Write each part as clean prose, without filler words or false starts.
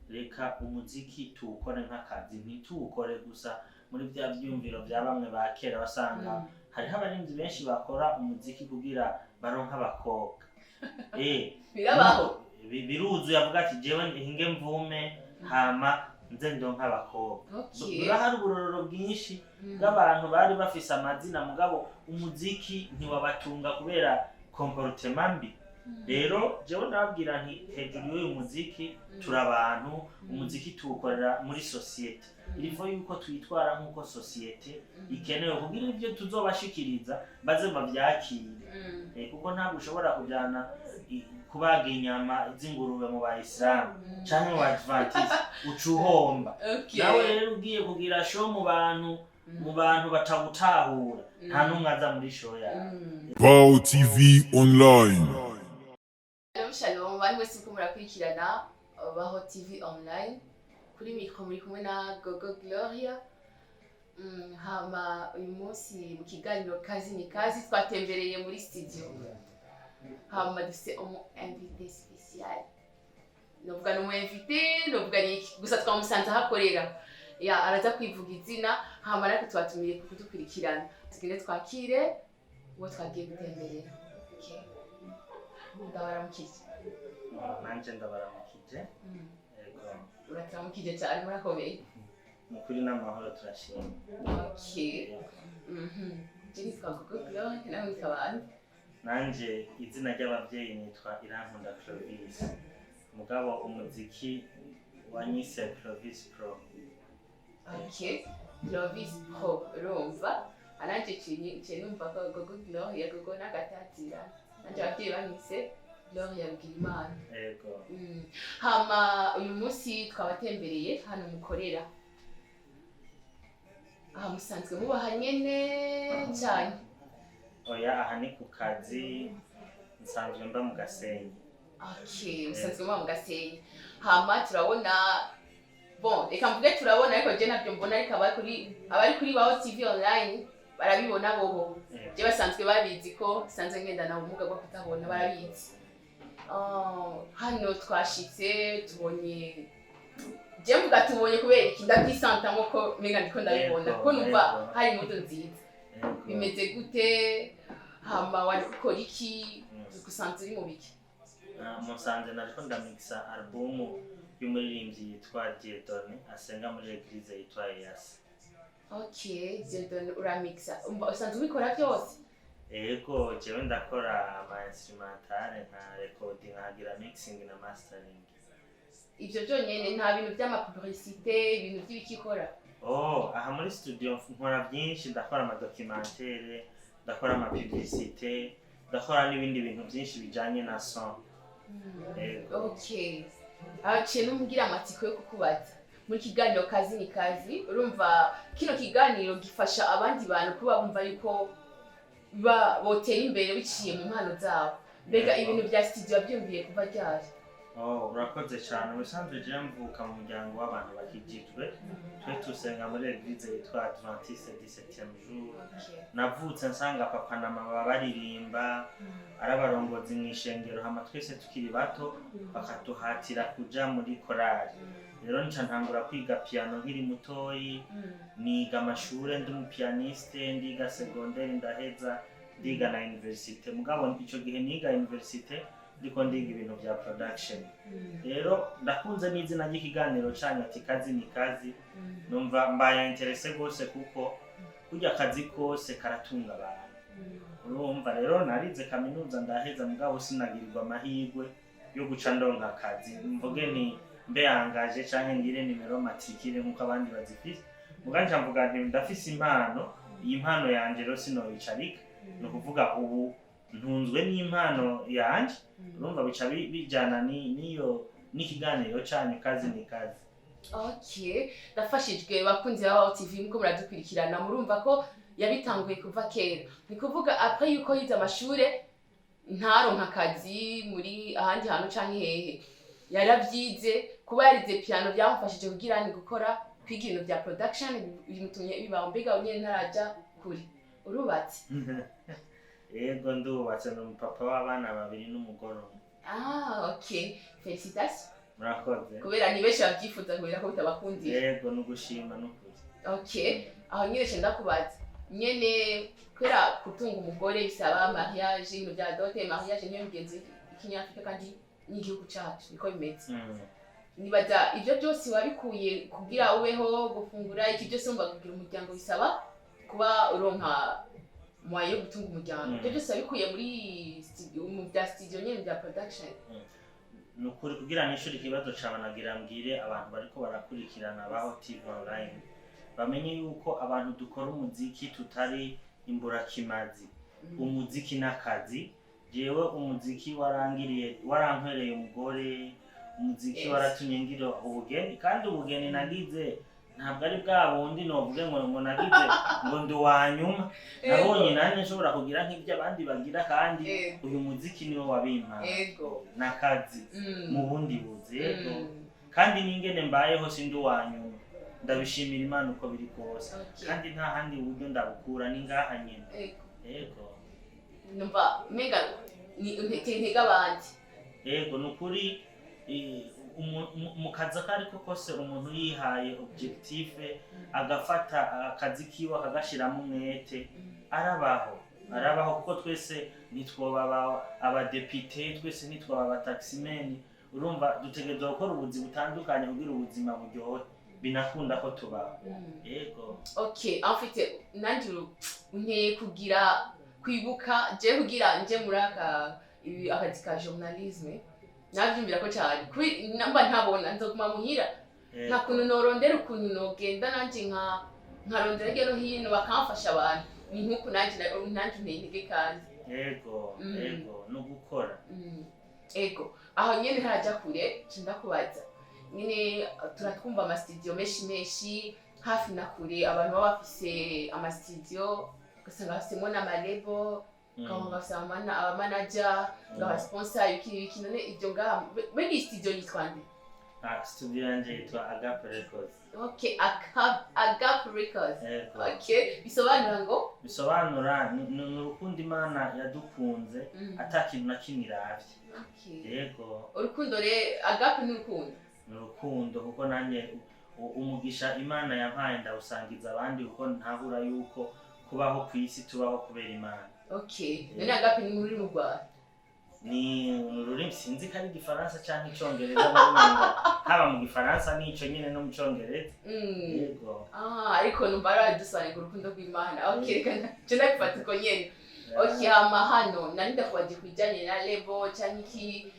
reka umuziki tuwukore nk'akazi ntituwukore gusa muri bya byumviro bya bamwe ba kera basanga hariho abarinzi benshi bakora umuziki kugira baronka abakobwa birabaho biruzuye avuga ati jewe hinge mvume hama nze ndonka abakobwa hari uburorero bwinshi bw'abantu bari bafise amazina mugabo umuziki ntiwabatunga kubera comportement mbi. Rero jewe ndababwira nti hejuru y'uyu muziki turi abantu, umuziki tuwukorera muri societe, irivo yuko twitwara nk'uko societe ikenewe kugira ibyo tuzobashikiriza baze bavyakire, kuko ntabwo ushobora kujana kubaga inyama z'ingurube mu bayisilamu canke mu badventiste ucuhomba. Nawe rero ugiye kugira show mu bantu batagutahura nta numwe aza muri show yawe. BAHO TV online. Shalom, bari wese ko murakurikirana BAHO TV online. Kuri mikro muri kumwe na Gogo Gloria. Hama uyu munsi mu kiganiro kazi ni kazi twatembereye muri studio. Hama dufite umu invité spécial. Novuga no mu invité, novuga ni gusa twamusanze hakorera. Ya araza kwivuga izina, hama ariko twatumiye kudukurikirana. Tugende twakire uwo twagiye gutemberera. Okay. Ndabaramukije. Nanje ndabaramukije. Uratamukije cyane murakomeye. Mukuri n'amahoro turashima. Okay. Jiri twavuga Gloria nawe ikabandi. Nanje izina ry'abavyeyi nitwa Irankunda CLOVIS. Mugabo umuziki wanyise CLOVIS PRO. Okay. CLOVIS PRO urumva. Ananje kinyi numva ko Gogo Gloria Gogo n'agatatira. Nanje abavyeyi banyise Gloria Bwirimana. Yego. Hama uyu munsi twabatembereye hano mukorera. Aha musanzwe mubaha nyene cyane. Oya aha ni ku kazi nsanzwe mba mu Gasenyi. Okay, musanzwe muba mu Gasenyi. Hama turabona reka mvuge turabona ariko je nabyo mbona ariko abari kuri BAHO TV online barabibona bobo. Je basanzwe babizi ko sanzwe ngenda na ubumuga bwo kutabona barabizi. Hano twashitse tubonye je mvuga tubonye kubera iki ndabyisanta ko menga ndiko ndabibona ko numva hari moto nziza. Bimeze gute? Hama wari gukora iki? Dusanze uri mu biki? Musanze nariko ndamixa album y'umuririmbyi yitwa Diedone asenga muri eglise yitwa Yas. Okay, Diedone uramixa. Usanze ubikora byose? Ego jewe ndakora ama instrumentale nka recording nkagira mixing na mastering. Ivyo byonyene nta bintu by'ama publicité, ibintu by'ibikikora? Aha muri studio nkora byinshi, ndakora ama documentaire, ndakora ama publicité, ndakora n'ibindi bintu byinshi bijanye na son. Okay. Kintu mugira amatsiko yo kukubaza. Muri kiganiro kazi ni kazi, urumva kino kiganiro gifasha abandi bantu kuba bumva yuko botera imbere biciye mu mpano zabo. Mbega ibintu bya studio byumviye kuva ryari? Urakoze cyane. Ubusanzwe je mvuka mu muryango w'abantu bakijijwe. Twe tusenga muri eglise yitwa Adventiste 17e jour. Navutse nsanga papa na mama baririmba, arabarongozi mu ishengero, hama twese tukiri bato bakatuhatira kuja muri korali. Rero nca ntangura kwiga piano nkiri mutoyi, niga amashure ndi umupianiste, ndiga secondaire ndaheza, ndiga na universite. Mugabo ico gihe niga universite ndiko ndiga ibintu bya production. Rero ndakunze n'izina ry'ikiganiro cyane ati kazi ni kazi. Numva mbaye interesse gose kuko kujya akazi kose karatunga abantu. Urumva rero narize kaminuza ndaheza mugabo sinagirirwa amahirwe yo guca ndonka akazi. Mvuge ni mbe angaje canke ngire nimero matricule nkuko abandi bazifise. Muganje mvuga nti ndafise impano, iyi mpano yanje rero sinoyicarika. No kuvuga ubu ntunzwe n'impano yanje. Urumva bica bijana n'ikiganiro cyane kazi ni kazi. Okay, ndafashijwe bakunzi ba BAHO TV muko muradukurikirana murumva ko yabitanguye kuva kera. Ni kuvuga après yuko yize amashure ntaronka akazi muri ahandi hantu canke hehe. Yarabyize kuba yarize piano byamufashije kugira ni gukora kwiga ibintu bya production bimutumye bibaho. Mbega nyene ntaraja kuri urubatse? Yego ndubatse n'umupapa w'abana babiri n'umugore umwe. Okay. Félicitations. murakoze kubera ni benshi babyifuza kubera ko bitabakundira. yego nugushima nukuri. Okay, aho nyine cyenda kubaza nyene kubera gutunga umugore bisaba mariage, ibintu bya dote. Mariage niyo migenzi ikinyafrika kandi n'igihugu cyacu niko bimeze. Nibaza ibyo byose wabikuye kugira ubeho, gufungura iki byose umva kugira umuryango bisaba kuba uronka mwaye yo gutunga umuryango. Ibyo byose wabikuye muri mu bya studio nyene bya production. Nukuri kugira nishuri ikibazo cawe nagira mbwire abantu bariko barakurikirana BAHO TV online bamenye yuko abantu dukora umuziki tutari imburakimazi. Umuziki n'akazi. Jewe umuziki warankwereye umugore, umuziki waratumye ngira ubugeni, kandi ubugeni nagize ntabwo ari bwa bundi novuge ngo nagize ngo ndi wanyuma. Nabonye nanjye nshobora kugira nk'ibyo abandi bagira, kandi uyu muziki niwo wabimpa n'akazi mu bundi buzi. Yego kandi n'ingene mbayeho sindi wanyuma, ndabishimira Imana uko biri kose, kandi nta handi buryo ndabukura ni ngaha nyine. Yego numva mega ni ntega abandi. Yego nukuri mu kazi akariko kose umuntu yihaye objectif agafata akazi kiwe akagashiramo umwete arabaho kuko twese nitwoba abadepite, twese nitwoba abataximeni. Urumva dutegerezwa gukora ubuzi butandukanye kugira ubuzima buryohe binakunda ko tubaho. Yego okay, afite nanjye unteye kugira kwibuka je kugira nje muri akazi ka journalisme. Navyumvira ko cyane namba ntabona nzoguma muhira nta kuntu norondera ukuntu nogenda nanje nkarondera gero hino bakamfasha abantu. Ni nkuko nanje ntege kandi. Yego no gukora. Ego aho nyene haraja kure cinda kubaza nyene turatwumva ama studio menshi hafi na kure, abantu baba bafise ama studio ugasanga bafisemo n'amalebo kama basama aba manager ngaba sponsor iki none ibyo ngaha muri studio yitwande. Studio yanje yitwa Agape Records. Okay, Agape Records. Okay, bisobanura ni urukundo Imana yadukunze atakintu na kimwe iravye. Okay. Yego urukundo Agape ni urukundo kuko nanye umugisha Imana yampaye ndawusangiza abandi kuko ntahura yuko kubaho kw'isi tubaho kubera Imana. Okay, none Agape ni muri mu Rwanda? Ni ururimi sinzi ko ari Igifaransa cyangwa Icongereza n'ubumenga haba mu Gifaransa n'ico nyene no mu Congereza. Yego ariko numva aradusanga urukundo rw'Imana. Okay, reka je ndabifata ko nyene. Okay, hama hano nari ndakwaje kujanye na lebo cyangwa iki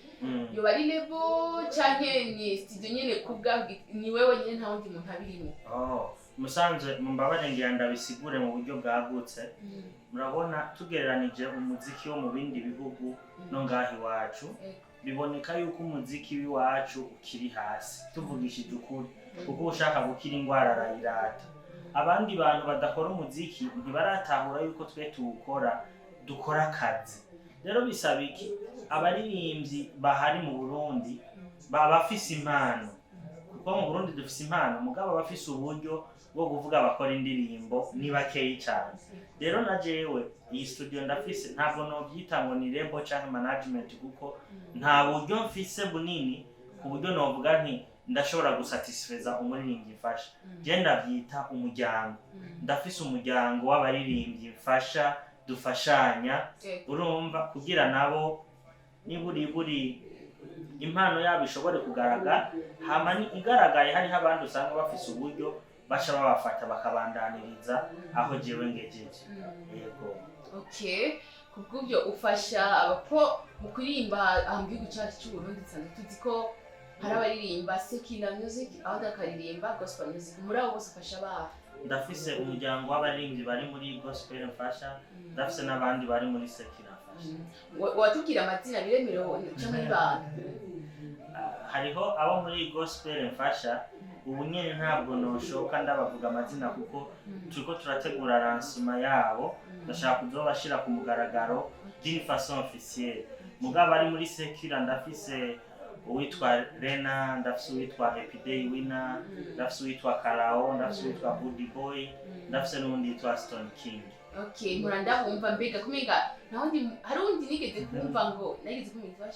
yo bari lebo cyangwa ni studio nyene kubwa ni wewe nyene nta wundi muntu abirimo? Musanze mumbabare ngira ndabisigure mu buryo bwagutse. Murabona tugereranije umuziki wo mu bindi bihugu no ngahi wacu biboneka yuko umuziki w'iwacu ukiri hasi, tuvugishije ukuri, kuko ushaka gukira ingwara arayirata. Abandi bantu badakora umuziki ntibaratahura yuko twe dukora akazi. Rero bisaba iki abaririmbyi bahari mu Burundi bafise impano, kuko mu Burundi dufise impano mugabo bafise uburyo bwo kuvuga bakora indirimbo ni bakeyi cyane. Rero na jewe iyi studio ndafise ntabwo nobyita ngo ni label cyangwa management kuko nta buryo mfise bunini ku buryo novuga nti ndashobora gusatisfeza umuririmbyi mfasha. Je ndavyita umuryango. Ndafise umuryango w'abaririmbyi mfasha dufashanya, urumva kugira nabo niburi impano yabo ishobore kugaragara. Hama ni igaragaye hariho abandi usanga bafise uburyo basha babafata bakabandaniriza aho jewe ngejeje. Yego okay, kubw'ubyo ufasha abako mu kuririmba mu gihugu cyacu cy'u Burundi cyane tuzi ko hari abaririmba secular music aho dakaririmba gospel music. Muri abo bose ufasha ba? Ndafise umuryango w'abaririmbyi bari muri gospel mfasha, ndafise n'abandi bari muri secular mfasha. Watubwira amazina biremereho cyangwa ibanga? Hariho abo muri gospel mfasha ubu nyene ntabwo noshoka ndabavuga amazina kuko turiko turategura lancement yabo, ndashaka kuzobashira ku mugaragaro d'une façon officielle. Mugabo ari muri secular ndafise uwitwa Rena, ndafise uwitwa Epiday Winner, ndafise uwitwa Karao, ndafise uwitwa Buddy Boy, ndafise n'undi yitwa Stone King. Okay, muranda bumva mbega kumenga nahundi hari undi nigeze kumva ngo nageze kumva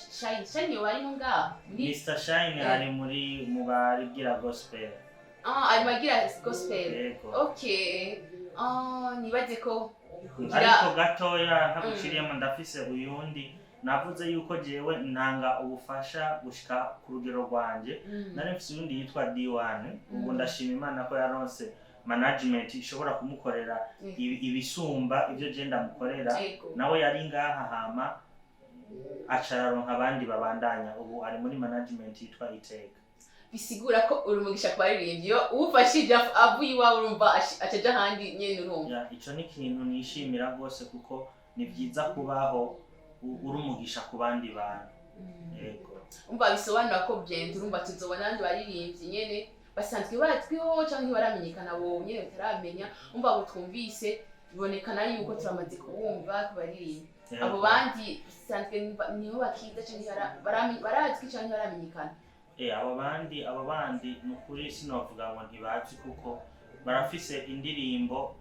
Shine wari ngaha Mr Shine ari muri mu barigira gospel. Ari magira gospel. Okay. Nibaze ko ariko gatoya ntaguciriyemo ndafise uyundi navuze yuko jewe ntanga ubufasha gushika ku rugero rwanje nari mfise uyundi yitwa D1 ubu ndashima Imana ko yaronse management ishobora kumukorera ibisumba ivyo je ndamukorera nawe yari ngaha hama acararonka abandi babandanya ubu ari muri management yitwa Iteka. Bisigura ko urumugisha kwaririmbye iyo ufashije avuye iwawe urumva acaja handi nyene urumva. Ico ni ikintu nishimira rwose kuko ni byiza kubaho urumugisha ku bandi bantu. Yego. Umva bisobanura ko byenze urumva tuzobona abandi baririmbye nyene basanzwe bazwiho canke baramenyekana bo nyene bataramenya umva abo twumvise bibonekana yuko turamaze kubumva kubaririmba. Abo bandi sanzwe niho bakiza canke barazwi canke baramenyekana. Abo bandi nukuri sinovuga ngo ntibazi kuko barafise indirimbo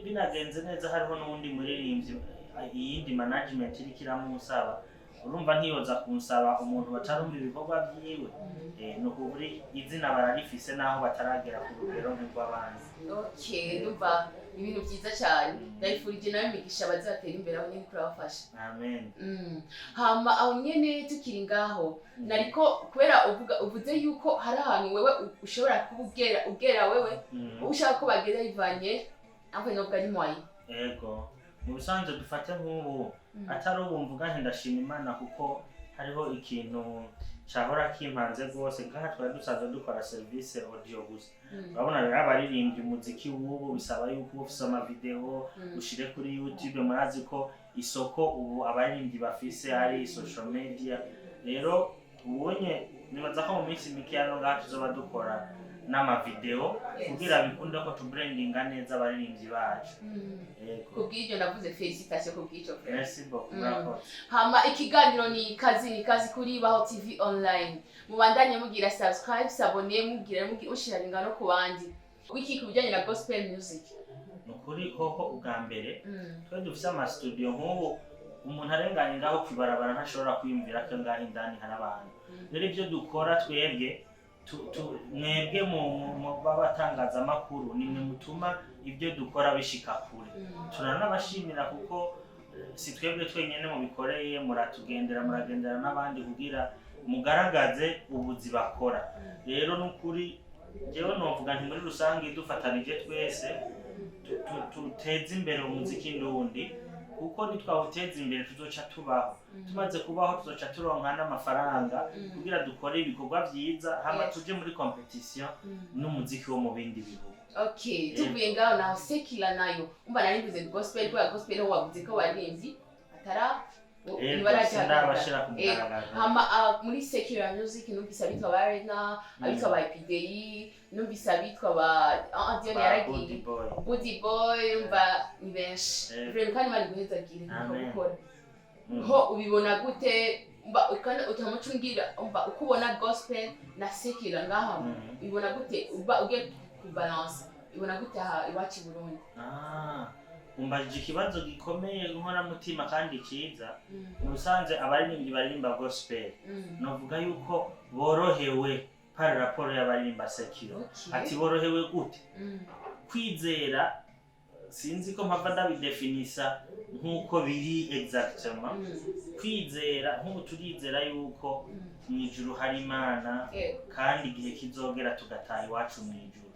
binagenze neza hariho n'undi muririmbyi iyindi management iri kiramusaba urumva ntiyoza kunsaba umuntu batarumva ibikorwa byiwe nukuri izina bararifise naho bataragera ku rugero nk'abandi. Okay, ndumva ibintu byiza cyane ndayifurije nawe imigisha bazatera imbere aho nyene kurabafasha. Amen. Hama aho nyene tukiri ngaho nariko kubera uvuze yuko hari ahantu wewe ushobora kubugera wewe ushaka ko bagera ivanye aho no bwari mwayi. Yego mu bisanzwe dufate nk'ubu atari ubu mvuga nti ndashima Imana kuko hariho ikintu cyahora kimpanze rwose ngaha twari dusanzwe dukora service audio gusa urabona rero abaririmbyi umuziki w'ubu bisaba yuko ufise ama video ushire kuri YouTube murazi ko isoko ubu abaririmbyi bafise ari social media rero ubonye nibaza ko mu minsi mike hano ngaha tuzoba dukora n'ama video kugira bikunde ko tubrandinga neza abaririmbyi bacu. Kubw'ibyo navuze felicitation kubw'icyo. Merci beaucoup. Hama ikiganiro ni kazi kuri BAHO TV online. Mubandanye mugira subscribe, sabone mugira ushira ingano ku bandi. Wiki kubijanye na gospel music. Nukuri koko ubwa mbere twe dufise ama studio nk'ubu umuntu arenganye ngaho kwibarabara ntashobora kwiyumvira ko ngaho indani hari abantu. Rero ibyo dukora twebwe mwebwe mu babatangaza makuru nimwe mutuma ibyo dukora bishika kure. Turanabashimira kuko si twebwe twenyene mu bikoreye muragendera n'abandi kugira mugaragaze ubuzi bakora. Rero nukuri jewe novuga nti muri rusangi dufatanije twese tuteze imbere umuziki ndundi kuko nitwawuteza imbere tuzoca tubaho tumaze kubaho tuzoca turonka n'amafaranga kugira dukore ibikorwa byiza hama tuje muri competition n'umuziki wo mu bindi bihugu. Okay, tuvuye ngaho naho sekila nayo umva narivuze gospel kwa gospel ho wavuze ko waririmbyi atara ndabashira kumugaragaza. Hama muri secular music numvise abitwa barena abitwa ba PDI numvise abitwa ba Dion yaragiye Body Boy umva ni benshi vraiment kandi bari guhezagire gukora ho ubibona gute umva ukana utamucungira umva ukubona gospel na secular ngaha ubibona gute ugiye kubalance ubibona gute aha iwacu Burundi? Umbajije ikibazo gikomeye nkora mutima kandi cyiza musanze abaririmbyi baririmba gospel novuga yuko borohewe par rapport y'abaririmba secular. Ati borohewe gute? Kwizera sinzi ko mpava ndabidefinisa nkuko biri exactement. Kwizera nk'ubu turizera yuko mu ijuru hari Imana kandi igihe kizogera tugataha iwacu mu ijuru.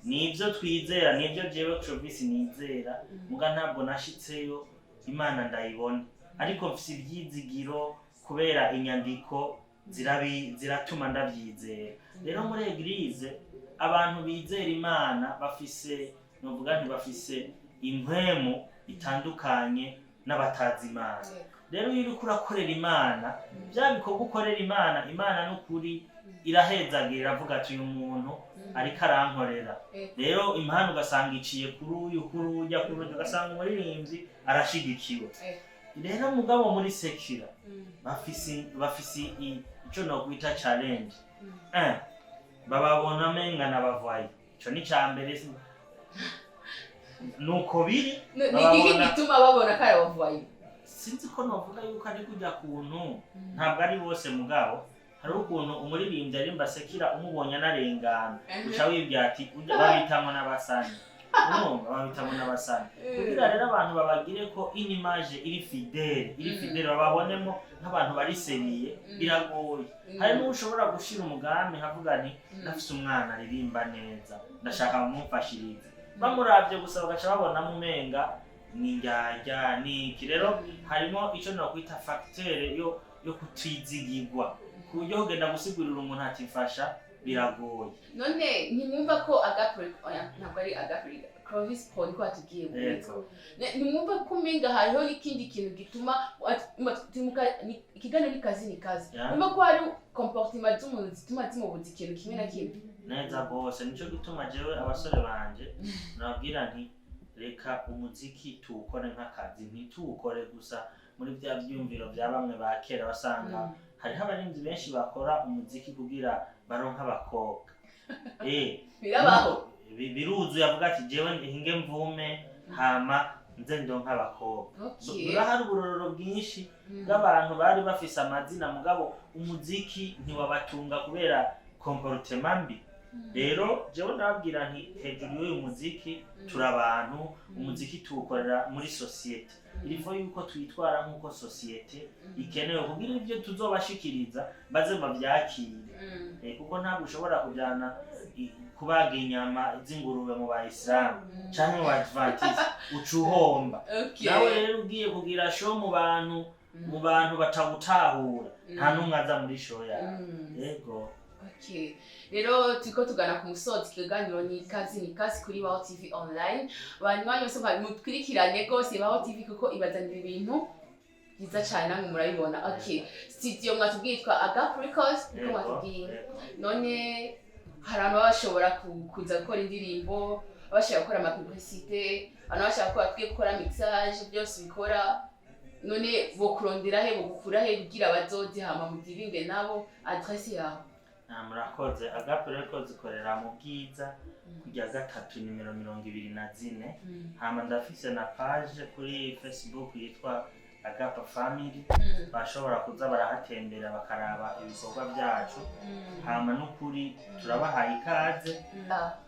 Nibyo twizera nibyo jewe CLOVIS nizera muga ntabwo nashitseyo Imana ndayibona ariko mfise ibyizigiro kubera inyandiko ziratuma ndabyizera. Rero muri eglise abantu bizera Imana bafise novuga nti bafise impwemu itandukanye n'abatazi Imana. Rero iyo uriko urakorera Imana bya bikorwa ukorera Imana n'ukuri irahezagira iravuga ati uyu muntu ariko arankorera. Rero impano ugasanga iciye kuri uyu ujya kuri uyu ugasanga umuririmbyi arashigikiwe. Rero mugabo muri secular bafise ico no kwita challenge. Bababona menga nabavaye. Ico ni cyambere nuko biri niki gituma babona kare bavuye sinzi ko novuga yuko ari kujya kuntu ntabwo ari bose mugabo hari ukuntu umuririmbyi arimba sekira umubonye narengana uca wibya ati ujya babitamo n'abasani babitamo n'abasani kugira rero abantu babagire ko inimage iri fidèle bababonemo nk'abantu bari seriye biragoye hari n'ushobora gushira umugambi havuga nti nafise umwana aririmba neza ndashaka kumufashiriza bamuravye gusa bagaca babona mumenga ninjya niki rero harimo ico no kwita facteur yo kutizigirwa kuburyo ugenda gusigurira umuntu atifasha biragoye none ntimwumva ko ntabwo ari CLOVIS PRO niko atubwiye ntimwumva ko umenga hariho n'ikindi kintu gituma ikiganiro ni kazi numva ko hari comportement z'umuntu zituma zimubuza ikintu kimwe na kimwe neza bose nico gituma jewe abasore banje nababwira nti reka umuziki tuwukore nk'akazi ntituwukore gusa muri bya byumviro bya bamwe ba kera basanga hariho abarinzi benshi bakora umuziki kugira baronka abakobwa birabaho biruzuye avuga ati jewe hinge mvume hama nze ndonka abakobwa hari uburorero bwinshi bw'abantu bari bafise amazina mugabo umuziki ntiwabatunga kubera comportement mbi rero jewe ndababwira nti hejuru y'uyu muziki turi abantu umuziki tuwukorera muri societe ilifo yuko twitwara nk'uko societe ikenewe kugira ibyo tuzobashikiriza baze bavyakire kuko ntabwo ushobora kujyana kubaga inyama z'ingurube mu bayisilamu canke mu badventiste ucuhomba nawe rero ugiye kugira show mu bantu batagutahura nta numwe aza muri show yawe yego rero turiko tugana ku musozi ikiganiro ni kazi kuri BAHO TV online banywanyi bose mutwirikirane gose BAHO TV kuko ibazanira ibintu byiza cyane namwe murabibona studio mwatubwitwa Records niko mwatubwiye none hari abantu bashobora kuza gukora indirimbo bashaka gukora amapublicité abantu bashaka ko batwiye gukora mixage byose bikora none bo kurondera he bo gukura he kugira bazoze hama mudirimbe nabo adresse yawe murakoze Records ikorera mu Bwiza kujya 3 nimero 24 hama ndafise na page kuri Facebook yitwa Family bashobora kuza barahatembera bakaraba ibikorwa byacu hama n'ukuri turabahaye ikaze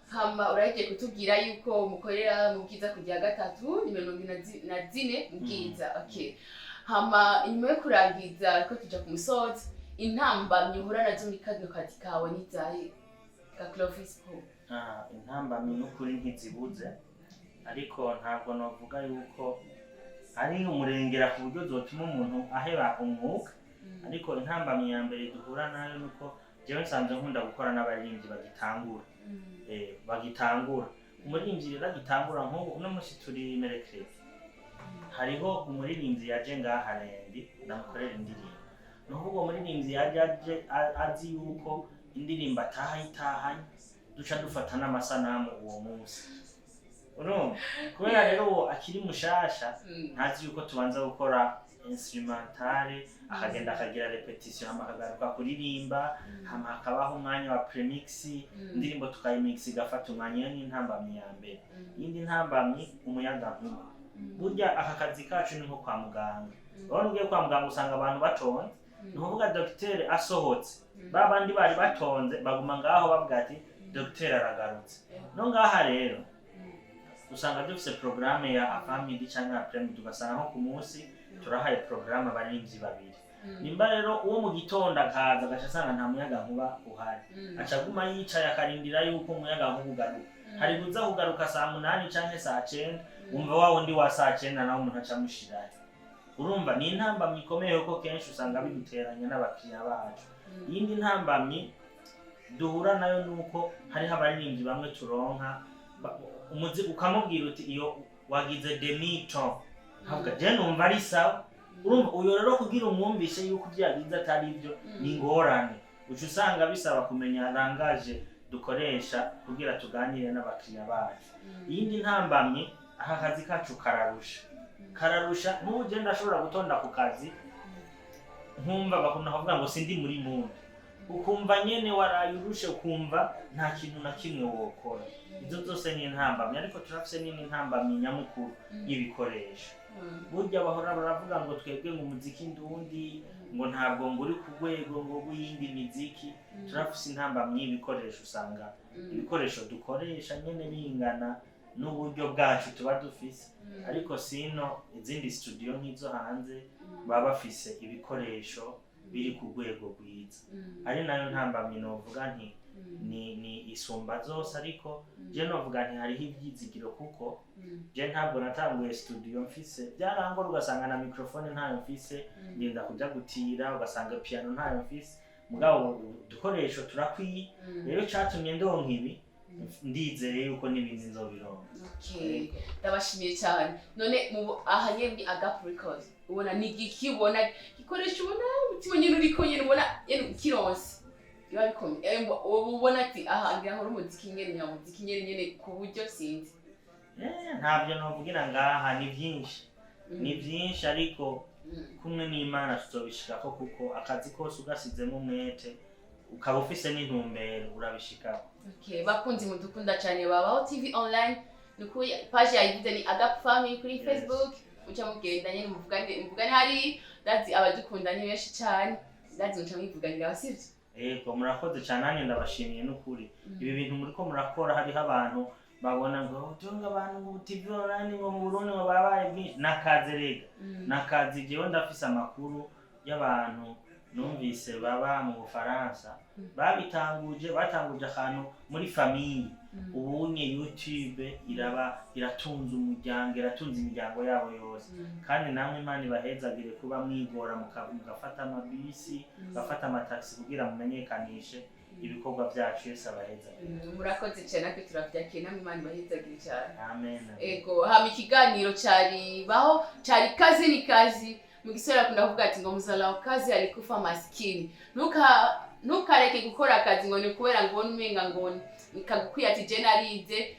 hama uragiye kutubwira yuko mukorera mu Bwiza kujya 3 nimero 24 mu Bwiza hama inyuma yo kurangiza ko tuja ku musozi intambamye uhura nazo muri kano kazi kawe n'izahe CLOVIS PRO intambamye n'ukuri ntizibuze ariko ntabwo novuga yuko ari umurengera ku buryo zotuma umuntu aheba umwuga ariko intambamye ya mbere duhura nayo nuko jewe nsanzwe nkunda gukora n'abaririmbyi bagitangura umuririmbyi rero agitangura nk'ubu uno munsi turi merekredi hariho umuririmbyi yaje ngaha rendi ndamukorera indirimbo nuko uwo muririmbyi yaje azi yuko indirimbo atahanye duca dufata n'amasanamu uwo munsi kubera rero akiri mushasha ntazi yuko tubanza gukora instrumentale akagenda akagira repetition akagaruka kuririmba hama hakabaho umwanya wa premix indirimbo tukayimix igafata umwanya n'intambamye ya mbere yindi ntambamye umuyagankuba burya aka kazi kacu ni nko kwa muganga urabona ugiye kwa muganga usanga abantu batonze nukuvuga docteur asohotse babandi bari batonze baguma ngaho bavuga ati docteur aragarutse no ngaha rero usanga dufise programme ya family cyangwa après tugasanga nko ku munsi turahaye programme abarinzi babiri nimba rero uwo mu gitondo akaza agashasanga nta muyaga nkuba uhari acaguma yicaye akarindira yuko umuyaga nkuba ugaruka hari kuza kugaruka saa 8 canke saa 9 umva wa wundi wa saa 9 nawe umuntu acamushiraye urumva ni intambamye ikomeye kuko kenshi usanga biduteranya n'abakiriya bacu yindi ntambamye duhura nayo nuko hari abaririmbyi bamwe turonka umuziki ukamubwira uti iyo wagize demito havuga je numva ari sawa urumva uyo rero kugira umwumvishe yuko byagize atari ibyo ni ngorane ucu usanga bisaba kumenya langaje dukoresha kugira tuganire n'abakiriya bacu yindi ntambamye aha kazi kacu kararusha n'uje ndashobora gutonda ku kazi nkumva bakunda kuvuga ngo sindi muri muntu ukumva nyene warayurushe ukumva nta kintu na kimwe wokora izo zose ni intambamye ariko turafise nini intambamye nyamukuru y'ibikoresho burya bahora baravuga ngo twebwe mu muziki ndundi ngo ntabwo nguri ku rwego ngo w'iyindi miziki turafise intambamye y'ibikoresho usanga ibikoresho dukoresha nyene bingana n'uburyo bwacu tuba dufise ariko sino izindi studio nk'izo hanze baba bafise ibikoresho biri ku rwego rwiza ari nayo ntambamye novuga nti ni isumba zose ariko je novuga nti hariho ivyizigiro kuko je ntabwo natanguye studio mfise byarangora ugasanga na microphone ntayo mfise ngenda kuja gutira ugasanga piano ntayo mfise mugabo dukoresho turakwiye rero catumye ndonka ibi ndizeye yuko n'ibindi nzobironka. Okay, ndabashimiye cyane. None aha nyembi Agape Records ubona ni igiki ubona gikoresha ubona umutima nyine uriko nyine ubona yene kironse biba bikomeye ubona ati aha ngira nkora umuziki nyene nyamuziki nyene ku buryo sinzi ntabyo novugira ngaha ni byinshi ariko kumwe n'Imana tuzobishikako kuko akazi kose ugasizemo umwete ukaba ufise n'intumbero urabishikako. Okay, bakunzi mudukunda cyane babaho TV online nuko page yayivuze ni Agape Family kuri Facebook uca mugenda nyine muvugane hari ndazi abadukunda ni benshi cyane ndazi uca mwivuganira basivye Ego murakoze cyane nanjye ndabashimiye n'ukuri ibi bintu muriko murakora hariho abantu babona ngo tunga abantu mu TV online ngo mu Burundi ngo babaye bwinshi nakaze rega nakazi jewe ndafise amakuru y'abantu numvise baba mu Bufaransa batanguje ahantu muri famille ubunye YouTube iratunze imiryango yabo yose kandi namwe Imana ibahezagire kuba mwigora mugafata amabisi gafata amataxi kugira mumenyekanishe ibikorwa byacu Yesu abahezagire. Murakoze cyane ko turavyakiye namwe Imana ibahezagire cyane. Amen. Ego hama ikiganiro cari baho cari kazi ni kazi mugisera kunda kuvuga ati ngo muzala kazi alikufa maskini ntukareke gukora akazi ngo ni kubera ngo ubone umenga ngo nikagukwiye ati je narize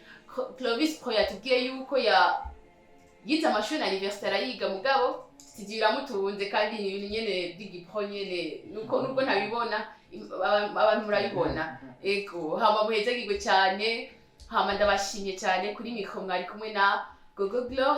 Clovis Pro yatubwiye yuko yize amashuri na université arayiga mugabo studio mutunze kandi ni ibintu nyene digipro nyene nubwo ntabibona abantu murayibona. Ego hama muhezagirwe cyane hama ndabashimye cyane kuri mikro mwari kumwe na Gogo Glory.